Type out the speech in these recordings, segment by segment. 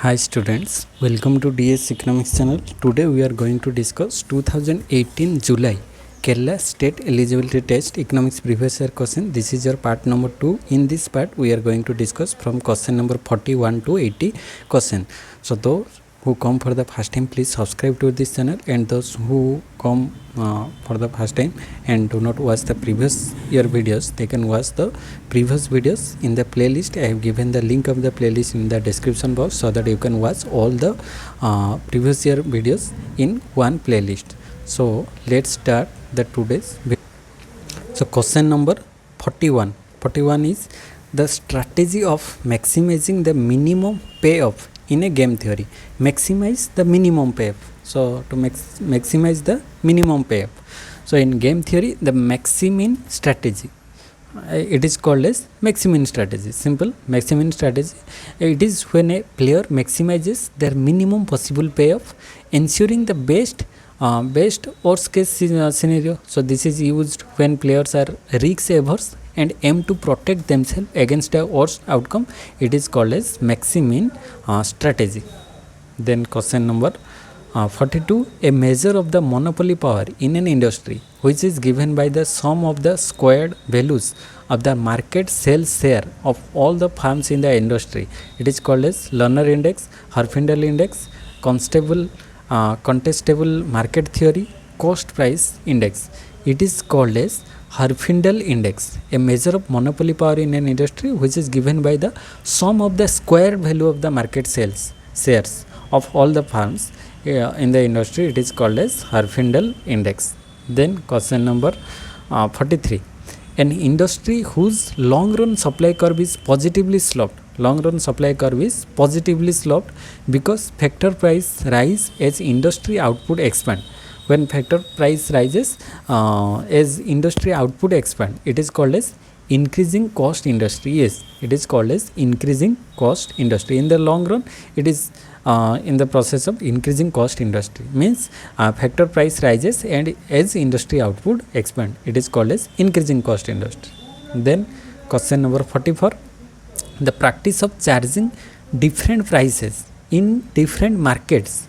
Hi students, welcome to DS Economics channel. Today we are going to discuss 2018 July Kerala State Eligibility Test Economics Previous Year question. This is your part number 2. In this part we are going to discuss from question number 41 to 80 question. So those who come for the first time, please subscribe to this channel, and those who come for the first time and do not watch the previous year videos, they can watch the previous videos in the playlist. I have given the link of the playlist in the description box so that you can watch all the previous year videos in one playlist. So let's start the today's video. So question number 41 is the strategy of maximizing the minimum payoff in a game theory. Maximize the minimum payoff. So to maximize the minimum payoff, so in game theory the maximin strategy, it is called as maximin strategy. Simple maximin strategy, it is when a player maximizes their minimum possible payoff, ensuring the best worst case scenario. So this is used when players are risk averse and aim to protect themselves against a worst outcome. It is called as maximin strategy. Then question number 42, a measure of the monopoly power in an industry which is given by the sum of the squared values of the market sales share of all the firms in the industry. It is called as Lerner index, Herfindahl index, contestable market theory, cost price index. It is called as Herfindahl index, a measure of monopoly power in an industry which is given by the sum of the square value of the market sales shares of all the firms in the industry. It is called as Herfindahl index. Then question number 43, an industry whose long run supply curve is positively sloped. Long run supply curve is positively sloped because factor price rise as industry output expand. When factor price rises as industry output expand, it is called as increasing cost industry. Yes, it is called as increasing cost industry. In the long run, it is in the process of increasing cost industry, means factor price rises and as industry output expand, it is called as increasing cost industry. Then question number 44, the practice of charging different prices in different markets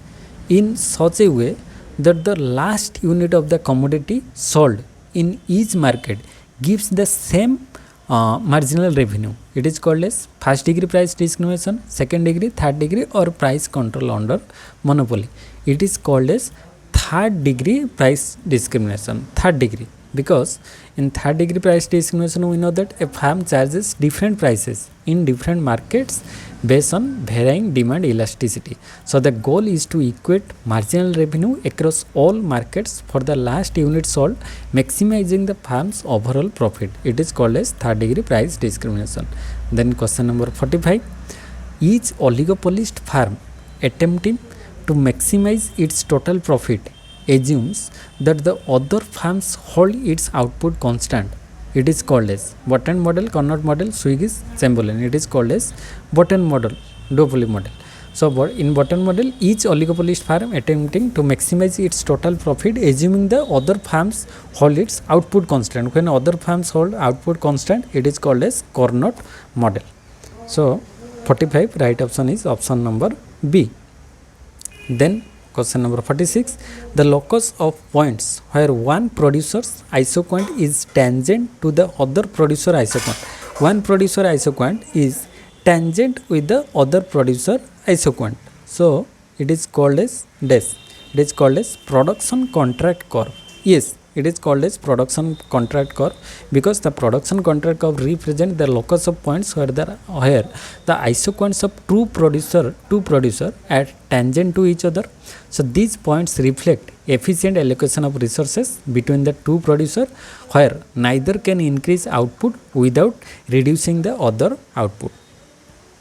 in such a way that the last unit of the commodity sold in each market gives the same marginal revenue. It is called as first degree price discrimination, second degree, third degree, or price control under monopoly. It is called as third degree price discrimination. Third degree, because in third degree price discrimination we know that a firm charges different prices in different markets based on varying demand elasticity. So the goal is to equate marginal revenue across all markets for the last unit sold, maximizing the firm's overall profit. It is called as third degree price discrimination. Then question number 45, each oligopolist firm attempting to maximize its total profit assumes that the other firms hold its output constant. It is called as Botton model, Carnot model, Swiggy's Chamberlain. It is called as Botton model, duopoly model. So in Botton model, each oligopolist firm attempting to maximize its total profit, assuming the other firms hold its output constant. When other firms hold output constant, it is called as Carnot model. So 45, right option is option number B. Then question number 46, the locus of points where one producer's isoquant is tangent to the other producer isoquant. One producer isoquant is tangent with the other producer isoquant. So it is called as dash. It is called as production contract curve. Yes, it is called as production contract curve because the production contract curve represents the locus of points where the isoquants of two producer are tangent to each other. So these points reflect efficient allocation of resources between the two producers where neither can increase output without reducing the other output.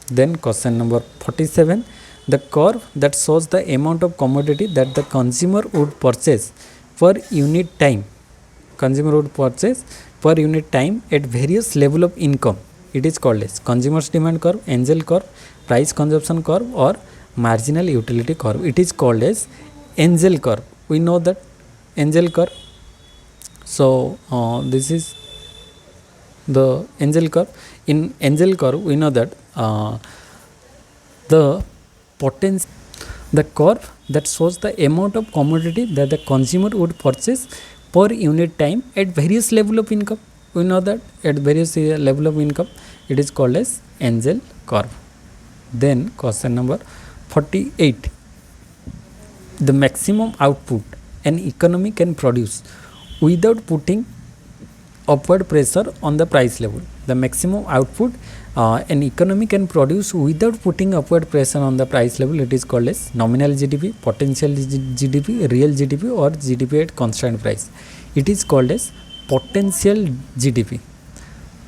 Then question number 47, the curve that shows the amount of commodity that the consumer would purchase per unit time. Consumer would purchase per unit time at various level of income. It is called as consumer's demand curve, angel curve, price consumption curve, or marginal utility curve. It is called as angel curve. We know that angel curve. So this is the angel curve. In angel curve, we know that the potential, the curve that shows the amount of commodity that the consumer would purchase per unit time at various level of income. We know that at various level of income it is called as angel curve. Then question number 48, the maximum output an economy can produce without putting upward pressure on the price level. The maximum output an economy can produce without putting upward pressure on the price level, it is called as nominal GDP, potential GDP, real GDP, or GDP at constant price. It is called as potential GDP.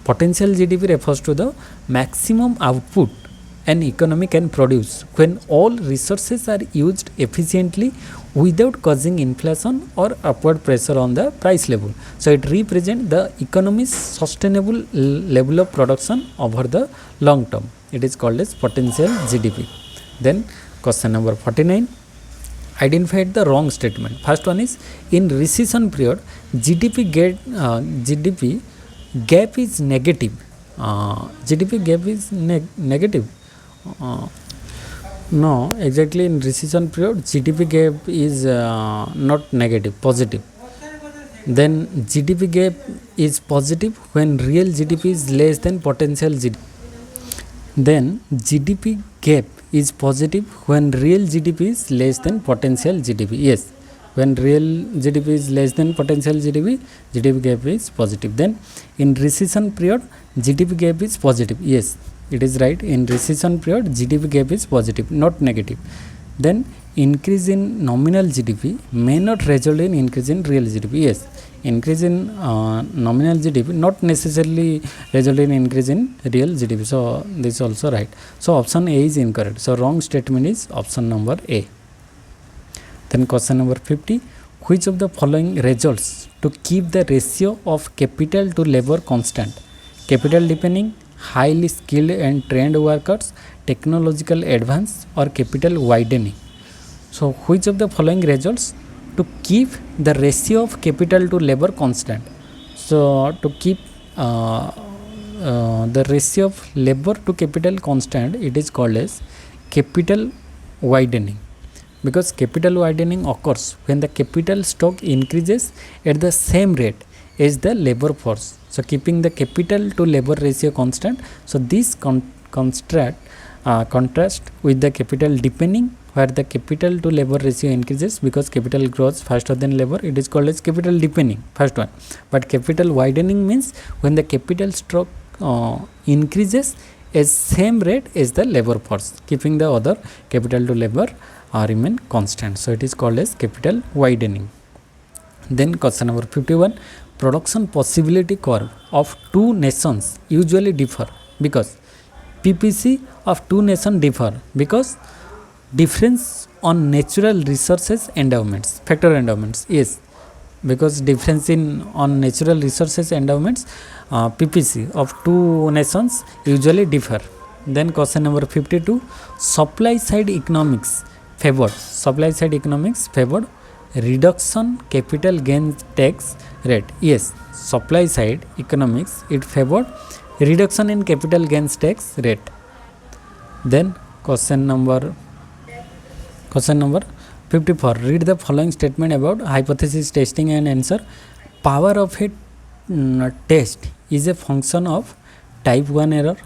Potential GDP refers to the maximum output an economy can produce when all resources are used efficiently without causing inflation or upward pressure on the price level. So it represents the economy's sustainable level of production over the long term. It is called as potential GDP. Then question number 49, identify the wrong statement. First one is, in recession period GDP gap is negative. GDP gap is negative. No, exactly, in recession period GDP gap is not negative, positive. Then GDP gap is positive when real GDP is less than potential GDP. Then GDP gap is positive when real GDP is less than potential GDP. Yes, when real GDP is less than potential GDP, GDP gap is positive. Then in recession period GDP gap is positive. Yes, it is right. In recession period GDP gap is positive, not negative. Then increase in nominal GDP may not result in increase in real GDP. Yes, increase in nominal GDP not necessarily result in increase in real GDP. So this is also right. So option A is incorrect. So wrong statement is option number A. Then question number 50, which of the following results to keep the ratio of capital to labor constant? Capital depending, highly skilled and trained workers, technological advance, or capital widening. So which of the following results to keep the ratio of capital to labor constant? So to keep the ratio of labor to capital constant, it is called as capital widening, because capital widening occurs when the capital stock increases at the same rate as the labor force. So keeping the capital to labor ratio constant. So this contrast with the capital depending, where the capital to labor ratio increases because capital grows faster than labor. It is called as capital depending, first one. But capital widening means when the capital stock increases at same rate as the labor force, keeping the other capital to labor remain constant. So it is called as capital widening. Then question number 51, production possibility curve of two nations usually differ because PPC of two nations differ because difference on natural resources endowments, factor endowments. Yes, because difference in on natural resources endowments, PPC of two nations usually differ. Then question number 52, supply side economics favored reduction capital gains tax rate. Yes, supply side economics, it favored reduction in capital gains tax rate. Then question number 54, read the following statement about hypothesis testing and answer. Power of a test is a function of type 1 error.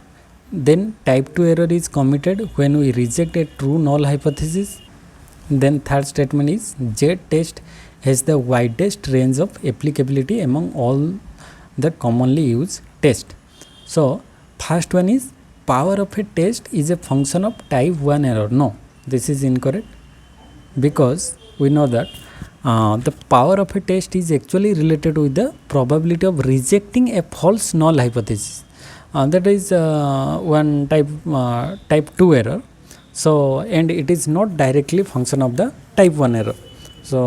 Then type 2 error is committed when we reject a true null hypothesis. Then third statement is Z test has the widest range of applicability among all the commonly used tests. So first one is power of a test is a function of type 1 error. No, this is incorrect, because we know that the power of a test is actually related with the probability of rejecting a false null hypothesis. That is one type 2 error. So and it is not directly function of the type 1 error. So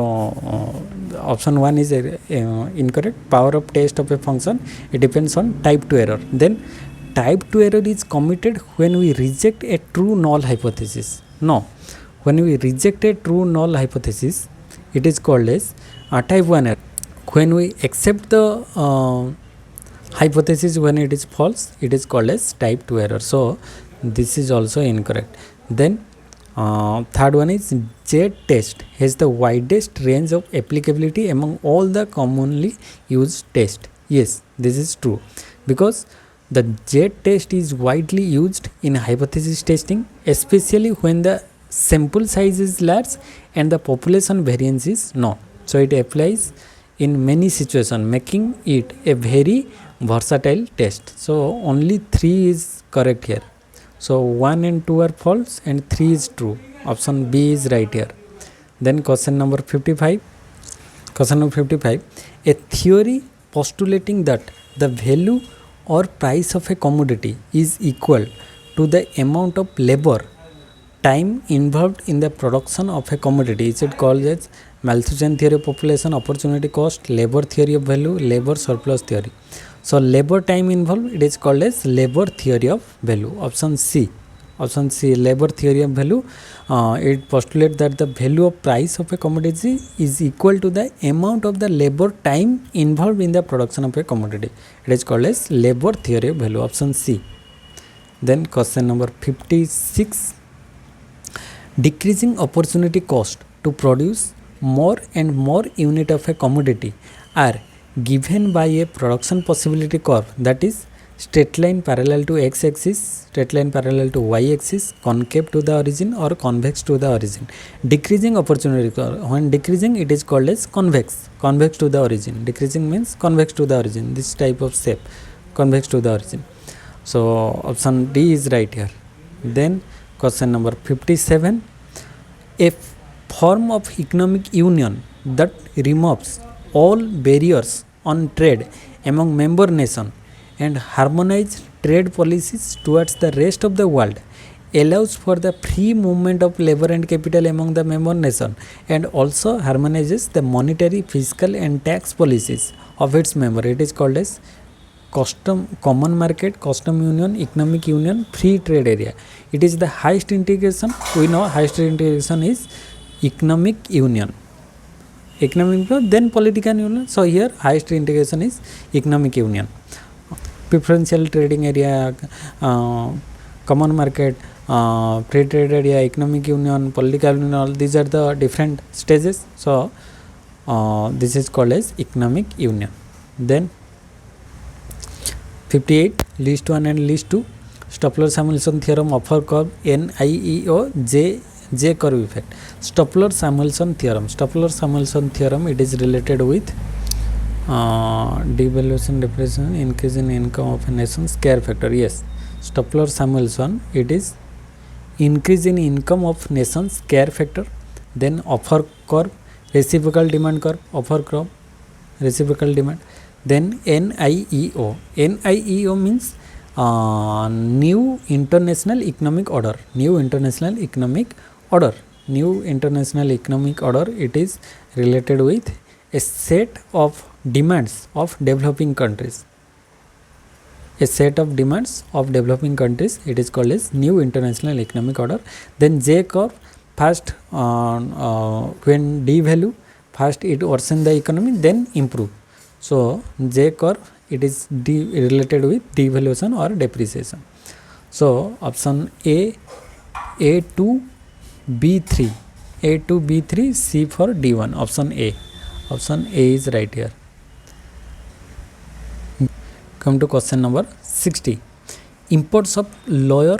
option 1 is incorrect. Power of test of a function, it depends on type 2 error. Then type 2 error is committed when we reject a true null hypothesis. No, when we reject a true null hypothesis, it is called as type 1 error. When we accept the hypothesis when it is false, it is called as type 2 error. So this is also incorrect. Then Third one is Z test has the widest range of applicability among all the commonly used tests. Yes, this is true because the Z test is widely used in hypothesis testing, especially when the sample size is large and the population variance is known. So it applies in many situations, making it a very versatile test. So only 3 is correct here. So 1 and 2 are false and 3 is true. Option B is right here. Then question number 55. Question number 55. A theory postulating that the value or price of a commodity is equal to the amount of labor time involved in the production of a commodity is it called as Malthussen theory of population, opportunity cost, labor theory of value, labor surplus theory. So labor time involved, it is called as labor theory of value. Option C. Option C, labor theory of value. It postulates that the value of price of a commodity is equal to the amount of the labor time involved in the production of a commodity. It is called as labor theory of value. Option C. Then question number 56. Decreasing opportunity cost to produce more and more unit of a commodity are given by a production possibility curve that is straight line parallel to x-axis, straight line parallel to y-axis, concave to the origin or convex to the origin. Decreasing opportunity curve, when decreasing it is called as convex, convex to the origin. Decreasing means convex to the origin, this type of shape, convex to the origin. So option D is right here. Then question number 57. A form of economic union that removes all barriers on trade among member nations and harmonize trade policies towards the rest of the world allows for the free movement of labor and capital among the member nations and also harmonizes the monetary, fiscal and tax policies of its member. It is called as common market, custom union, economic union, free trade area. It is the highest integration. We know highest integration is economic union. Economic union, then political union. So here highest integration is economic union. Preferential trading area, common market, free trade area, economic union, political union, all these are the different stages. So this is called as economic union. Then 58, list 1 and list 2, Stoffler-Samuelson theorem, offer curve, NIEO, J curve effect. Stoffler-Samuelson theorem. Stoffler-Samuelson theorem, it is related with devaluation, depreciation, increase in income of a nation, scale factor. Yes, Stoffler-Samuelson, it is increase in income of nation, scale factor. Then offer curve, reciprocal demand curve, offer curve, reciprocal demand. Then NIEO. NIEO means new international economic order. New international economic order. New international economic order. It is related with a set of demands of developing countries. A set of demands of developing countries. It is called as new international economic order. Then J curve. First, when D value, first it worsen the economy, then improve. So J curve, it is related with devaluation or depreciation. So option A to B3, A to B3, C for D1. Option A. Option A is right here. Come to question number 60. Imports of lower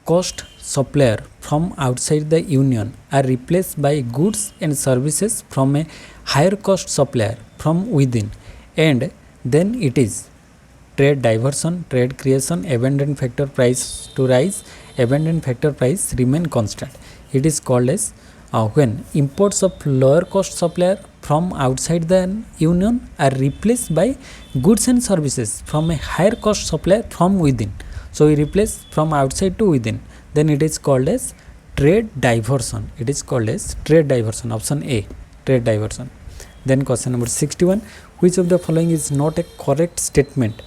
cost supplier from outside the union are replaced by goods and services from a higher cost supplier from within, and then it is trade diversion, trade creation, abundant factor price to rise, abundant factor price remain constant. It is called as when imports of lower cost supplier from outside the union are replaced by goods and services from a higher cost supplier from within. So we replace from outside to within, then it is called as trade diversion. It is called as trade diversion. Option A, trade diversion. Then question number 61. Which of the following is not a correct statement?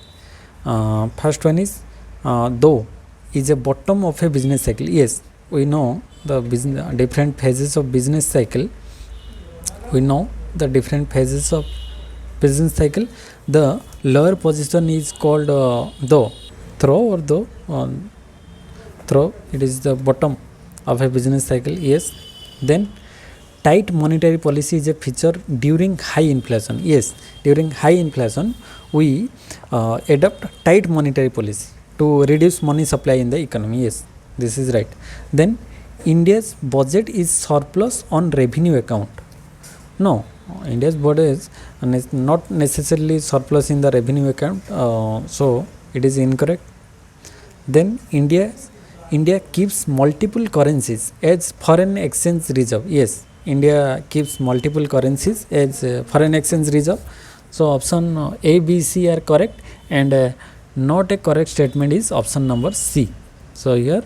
First one is though is a bottom of a business cycle. Yes, we know the different phases of business cycle. We know the different phases of business cycle. The lower position is called though, throw or though, throw. It is the bottom. of a business cycle. Yes. Then tight monetary policy is a feature during high inflation. Yes, during high inflation we adopt tight monetary policy to reduce money supply in the economy. Yes, this is right. Then India's budget is surplus on revenue account. No, India's budget is not necessarily surplus in the revenue account, so it is incorrect. Then India keeps multiple currencies as foreign exchange reserve. Yes, India keeps multiple currencies as foreign exchange reserve. So option A, B, C are correct, and not a correct statement is option number C. So here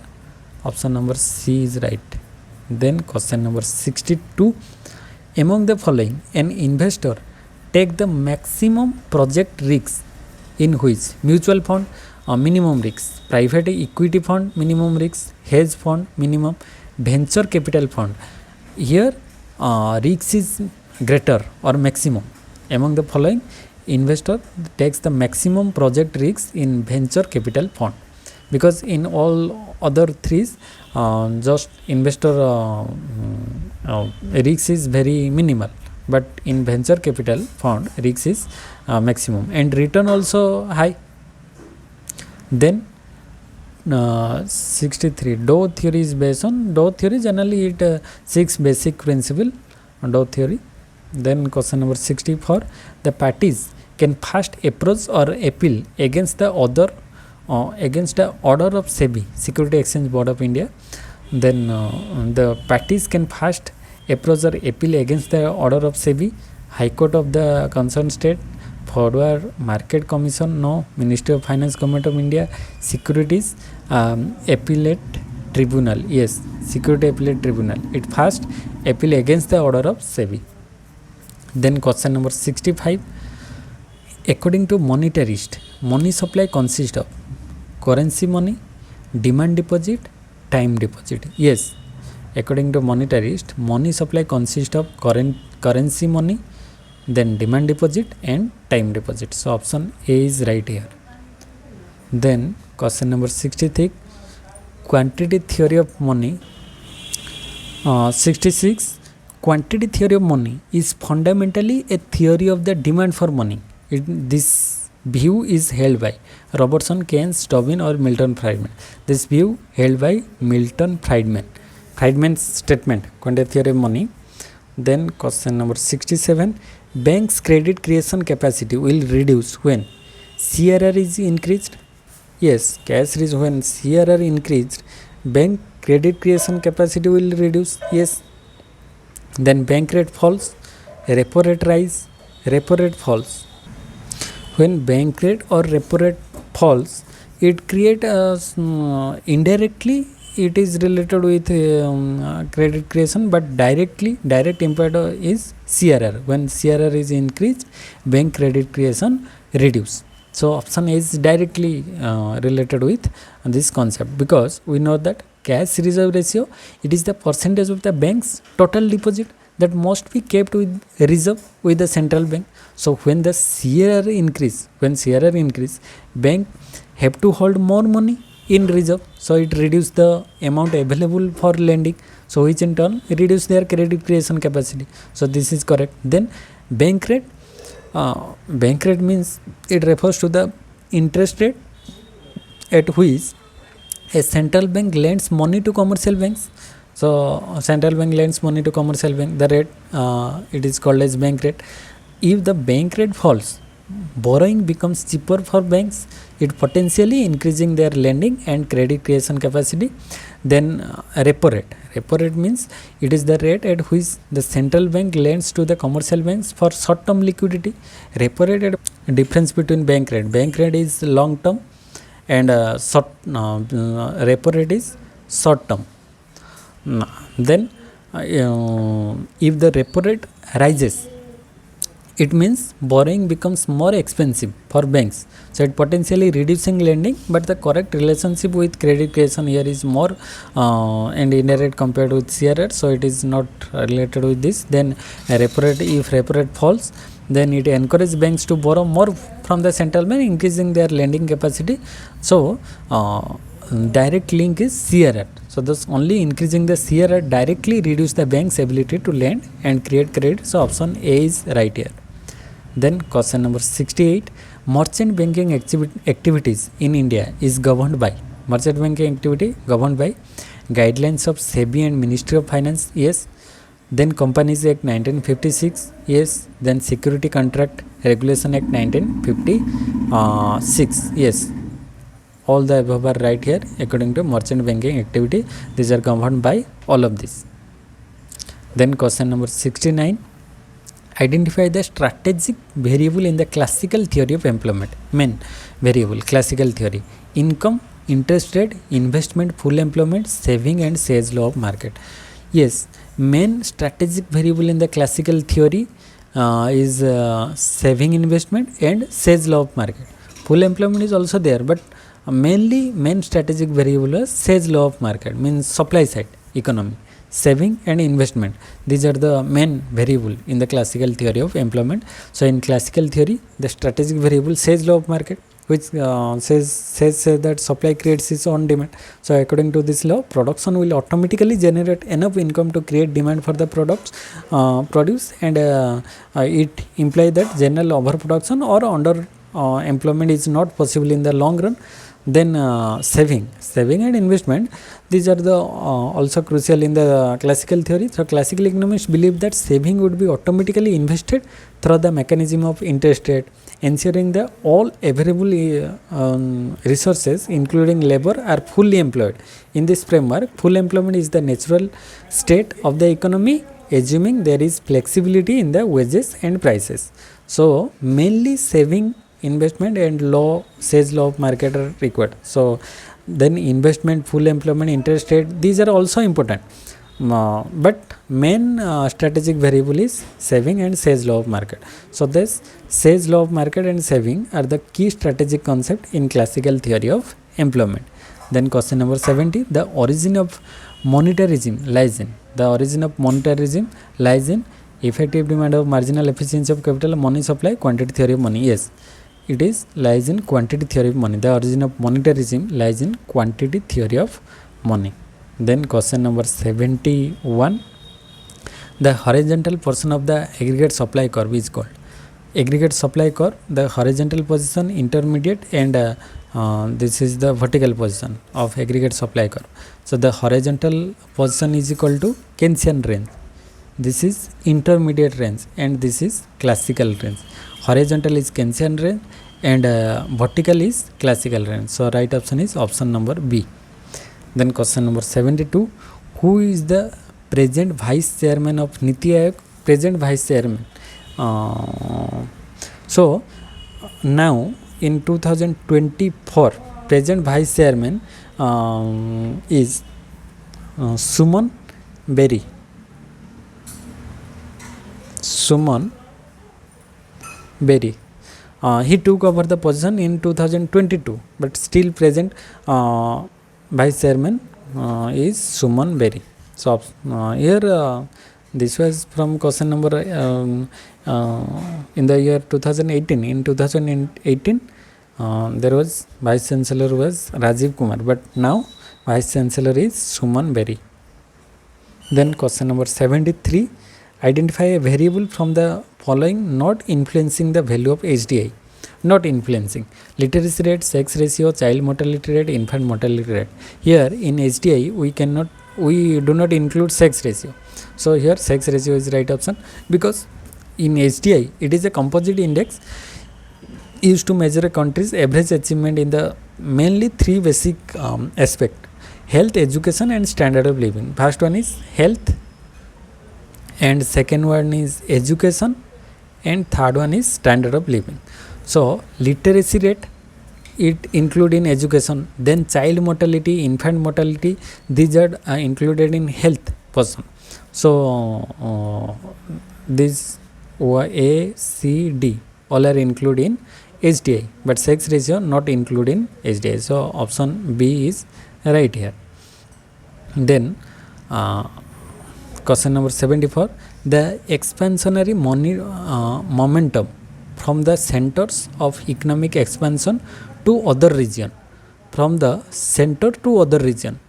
option number C is right. Then question number 62. Among the following, an investor take the maximum project risks in which? Mutual fund minimum risks, private equity fund minimum risks, hedge fund minimum, venture capital fund. Here risk is greater or maximum. Among the following, investor takes the maximum project risks in venture capital fund, because in all other threes just investor risk is very minimal, but in venture capital fund risk is maximum and return also high. Then 63, Doe theory is based on Doe theory. Generally it seeks basic principle Doe theory. Then question number 64, the parties can first approach or appeal against the order of SEBI, Security Exchange Board of India. Then the parties can first approach or appeal against the order of SEBI, High Court of the concerned state, Forward Market Commission, no, Ministry of Finance, Government of India, Securities Appellate Tribunal. Yes, Security Appellate Tribunal. It first appeal against the order of SEBI. Then question number 65. According to monetarist, money supply consists of currency money, demand deposit, time deposit. Yes, according to monetarist, money supply consists of currency money, then demand deposit and time deposit. So option A is right here. Then question number 63, quantity theory of money. 66, quantity theory of money is fundamentally a theory of the demand for money. This view is held by Robertson, Keynes, Tobin or Milton Friedman. This view held by Milton Friedman. Friedman's statement, quantity theory of money. Then question number 67, bank's credit creation capacity will reduce when CRR is increased. Yes, cash is when CRR increased, bank credit creation capacity will reduce. Yes. Then bank rate falls, repo rate rise, repo rate falls. When bank rate or repo rate falls, it create indirectly it is related with credit creation, but direct impact is CRR. When CRR is increased, bank credit creation reduce. So option A is directly related with this concept, because we know that cash reserve ratio, it is the percentage of the bank's total deposit that must be kept with reserve with the central bank. So when the CRR increase, bank have to hold more money in reserve, so it reduce the amount available for lending, so which in turn reduce their credit creation capacity. So this is correct. Then bank rate means it refers to the interest rate at which a central bank lends money to commercial banks. So central bank lends money to commercial bank, the rate it is called as bank rate. If the bank rate falls, borrowing becomes cheaper for banks, it potentially increasing their lending and credit creation capacity. Then repo rate means it is the rate at which the central bank lends to the commercial banks for short term liquidity. Repo rate difference between bank rate is long term and repo rate is short term. Then if the repo rate rises, it means borrowing becomes more expensive for banks, so it potentially reducing lending, but the correct relationship with credit creation here is more and indirect compared with CRR, so it is not related with this. Then if repo rate falls, then it encourages banks to borrow more from the central bank, increasing their lending capacity. So direct link is CRR. So thus only increasing the CRR directly reduce the bank's ability to lend and create credit. So option A is right here. Then question number 68, merchant banking activities in India is governed by, merchant banking activity governed by guidelines of SEBI and Ministry of Finance, yes. Then Companies Act 1956, yes. Then Security Contract Regulation Act 1956, yes. All the above are right here according to merchant banking activity. These are governed by all of this. Then question number 69, identify the strategic variable in the classical theory of employment. Main variable, classical theory: income, interest rate, investment, full employment, saving and sales law of market. Yes, main strategic variable in the classical theory is saving, investment and sales law of market. Full employment is also there, but mainly main strategic variable is sales law of market, means supply side economy. Saving and investment, these are the main variable in the classical theory of employment. So in classical theory, the strategic variable sales law of market, which says that supply creates its own demand. So according to this law, production will automatically generate enough income to create demand for the products produced, and it implies that general overproduction or under employment is not possible in the long run. Then saving and investment, these are the also crucial in the classical theory. So classical economists believe that saving would be automatically invested through the mechanism of interest rate, ensuring that all available resources including labor are fully employed. In this framework, full employment is the natural state of the economy, assuming there is flexibility in the wages and prices. So mainly saving, investment and sales law of market are required. So then investment, full employment, interest rate, these are also important, but main strategic variable is saving and sales law of market. So this sales law of market and saving are the key strategic concept in classical theory of employment. Then question number 70, the origin of monetarism lies in, effective demand of marginal efficiency of capital, money supply, quantity theory of money. Yes, it is lies in quantity theory of money. The origin of monetarism lies in quantity theory of money. Then question number 71, the horizontal portion of the aggregate supply curve is called aggregate supply curve. The horizontal position, intermediate and this is the vertical position of aggregate supply curve. So the horizontal position is equal to Keynesian range, this is intermediate range, and this is classical range. Horizontal is Keynesian range and vertical is classical range. So right option is option number B. Then question number 72, who is the present vice chairman of Niti Aayog? Present vice chairman. So now in 2024, present vice chairman is Suman Berry. He took over the position in 2022, but still present vice chairman is Suman Berry. So here this was from question number in the year 2018. In 2018 there was vice chancellor was Rajiv Kumar, but now vice chancellor is Suman Berry. Then question number 73, identify a variable from the following not influencing the value of HDI. Not influencing: literacy rate, sex ratio, child mortality rate, infant mortality rate. Here in HDI we do not include sex ratio. So here sex ratio is right option, because in HDI it is a composite index used to measure a country's average achievement in the mainly three basic aspect: health, education and standard of living. First one is health, and second one is education, and third one is standard of living. So literacy rate it include in education, then child mortality, infant mortality, these are included in health person. So this A, C, D all are included in HDI, but sex ratio not included in HDI. So option B is right here. Then question number 74, the expansionary momentum from the centers of economic expansion to other region from the center to other region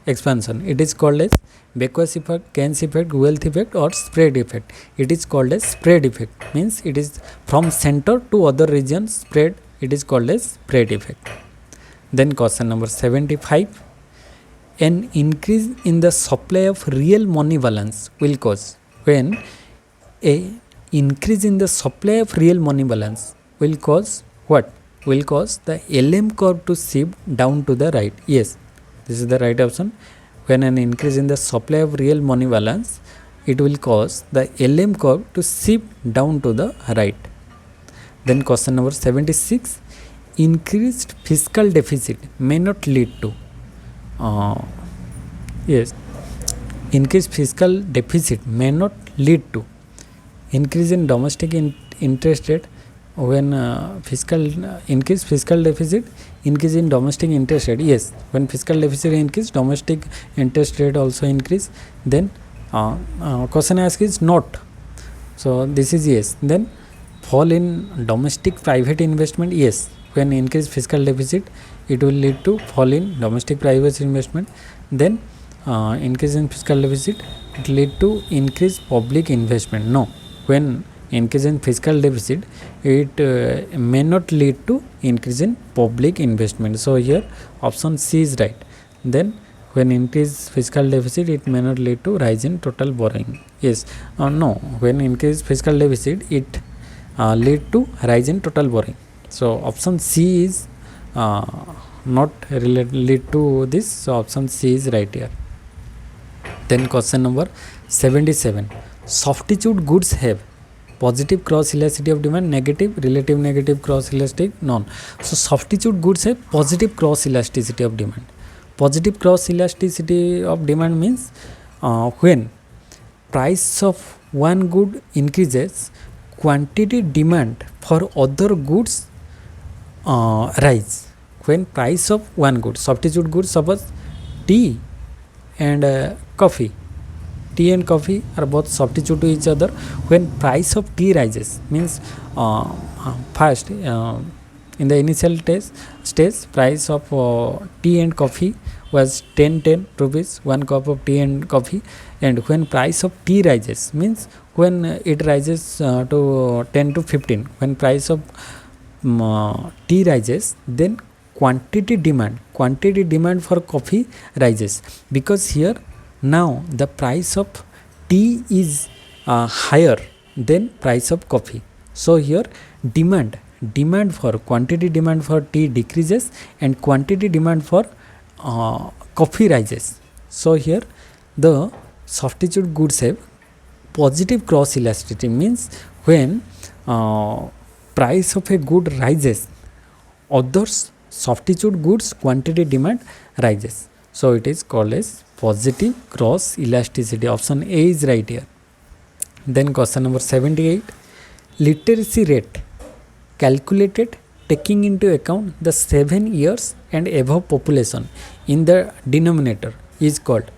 expansion. It is called as backwash effect, Keynes effect, wealth effect or spread effect. It is called as spread effect, means it is from center to other region spread. It is called as spread effect. Then question number 75. An increase in the supply of real money balance will cause, when a increase in the supply of real money balance will cause what? Will cause the LM curve to shift down to the right. Yes, this is the right option. When an increase in the supply of real money balance, it will cause the LM curve to shift down to the right. Then question number 76. Increased fiscal deficit may not lead to increased fiscal deficit may not lead to increase in domestic interest rate. When increase fiscal deficit, increase in domestic interest rate. Yes, when fiscal deficit increase, domestic interest rate also increase. Then question asked is not, so this is yes. Then fall in domestic private investment. Yes, when increase fiscal deficit, it will lead to fall in domestic private investment. Then increase in fiscal deficit, it lead to increase public investment. No, when increase in fiscal deficit, it may not lead to increase in public investment. So here option C is right. Then when increase fiscal deficit, it may not lead to rise in total borrowing. Yes, no, when increase fiscal deficit, it lead to rise in total borrowing. So option C is not lead to this. So option C is right here. Then question number 77. Substitute goods have positive cross elasticity of demand, negative, relative negative cross elastic, none. So substitute goods have positive cross elasticity of demand. Positive cross elasticity of demand means when price of one good increases, quantity demand for other goods rise. When price of one good, substitute goods, suppose tea and coffee. Tea and coffee are both substitute to each other. When price of tea rises, means first in the initial stage price of tea and coffee was 10 rupees, 1 cup of tea and coffee. And when price of tea rises, means when it rises to 10 to 15, when price of tea rises, then quantity demand for coffee rises, because here now the price of tea is higher than price of coffee. So here demand for quantity demand for tea decreases and quantity demand for coffee rises. So here the substitute goods have positive cross elasticity, means when price of a good rises, others substitute goods quantity demand rises. So it is called as positive cross elasticity. Option A is right here. Then question number 78. Literacy rate calculated taking into account the 7 years and above population in the denominator is called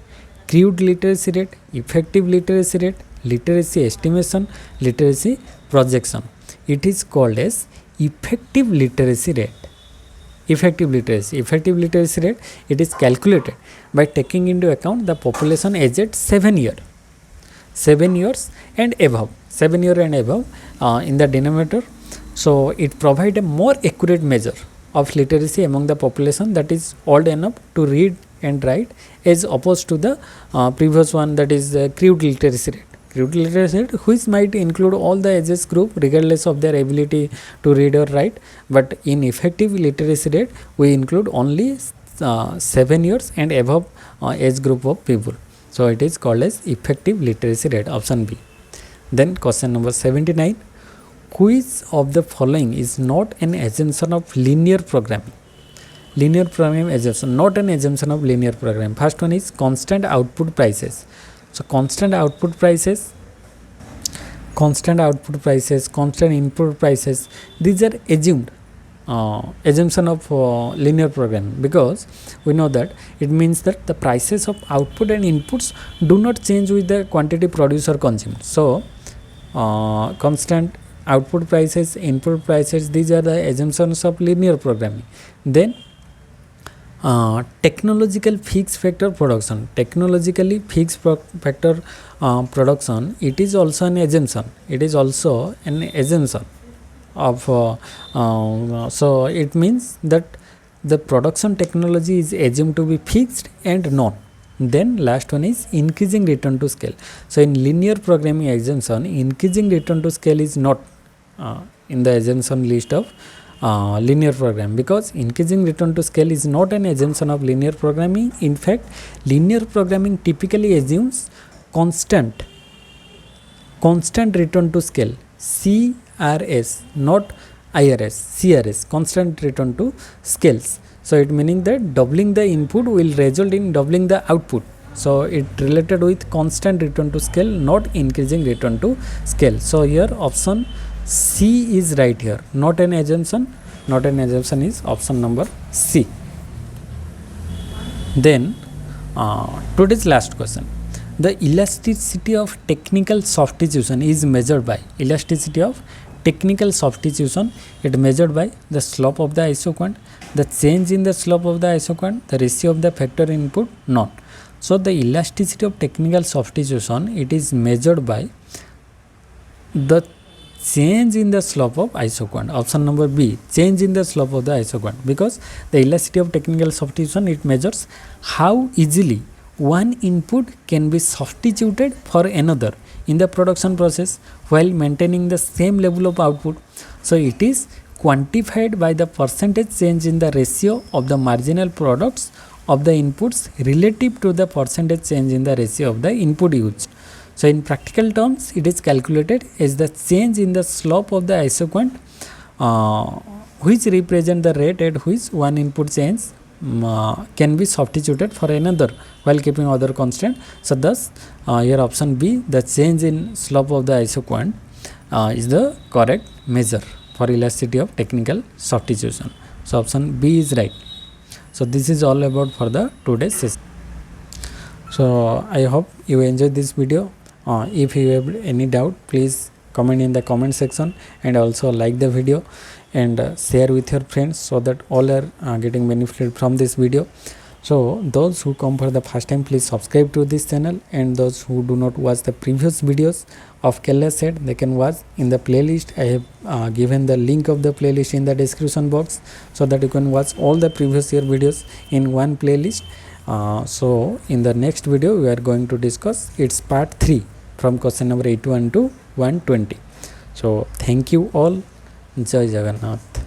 crude literacy rate, effective literacy rate, literacy estimation, literacy projection. It is called as effective literacy rate. Effective literacy rate, it is calculated by taking into account the population aged 7 years and above, in the denominator. So it provides a more accurate measure of literacy among the population that is old enough to read and write, as opposed to the previous one, that is crude literacy rate. Crude literacy rate, which might include all the ages group regardless of their ability to read or write, but in effective literacy rate we include only 7 years and above age group of people. So it is called as effective literacy rate. Option B. Then question number 79. Which of the following is not an assumption of linear programming? Linear programming assumption, not an assumption of linear programming. First one is constant output prices. So constant output prices, constant input prices, these are assumed assumption of linear programming, because we know that it means that the prices of output and inputs do not change with the quantity produced or consumed. So constant output prices, input prices, these are the assumptions of linear programming. Then technological fixed factor production. Technologically fixed factor production, it is also an assumption. It is also an assumption of so it means that the production technology is assumed to be fixed and known. Then last one is increasing return to scale. So in linear programming assumption, increasing return to scale is not in the assumption list of linear program, because increasing return to scale is not an assumption of linear programming. In fact, linear programming typically assumes constant return to scale, CRS, not IRS, CRS, constant return to scales. So it meaning that doubling the input will result in doubling the output. So it related with constant return to scale, not increasing return to scale. So here option C is right here, not an assumption. Not an assumption is option number C. Then today's last question. The elasticity of technical substitution is measured by, elasticity of technical substitution, it measured by the slope of the isoquant, the change in the slope of the isoquant, the ratio of the factor input, none. So the elasticity of technical substitution, it is measured by the change in the slope of isoquant. Option number B, change in the slope of the isoquant, because the elasticity of technical substitution, it measures how easily one input can be substituted for another in the production process while maintaining the same level of output. So it is quantified by the percentage change in the ratio of the marginal products of the inputs relative to the percentage change in the ratio of the input used. So in practical terms, it is calculated as the change in the slope of the isoquant, which represent the rate at which one input change can be substituted for another while keeping other constant. So thus here option B, the change in slope of the isoquant is the correct measure for elasticity of technical substitution. So option B is right. So this is all about for the today's session. So I hope you enjoyed this video. If you have any doubt, please comment in the comment section, and also like the video and share with your friends, so that all are getting benefited from this video. So those who come for the first time, please subscribe to this channel, and those who do not watch the previous videos of 𝙁𝙍𝙀𝙀, they can watch in the playlist. I have given the link of the playlist in the description box, so that you can watch all the previous year videos in one playlist. So in the next video, we are going to discuss its part 3 from question number 81 to 120. So thank you all. Jai Jagannath.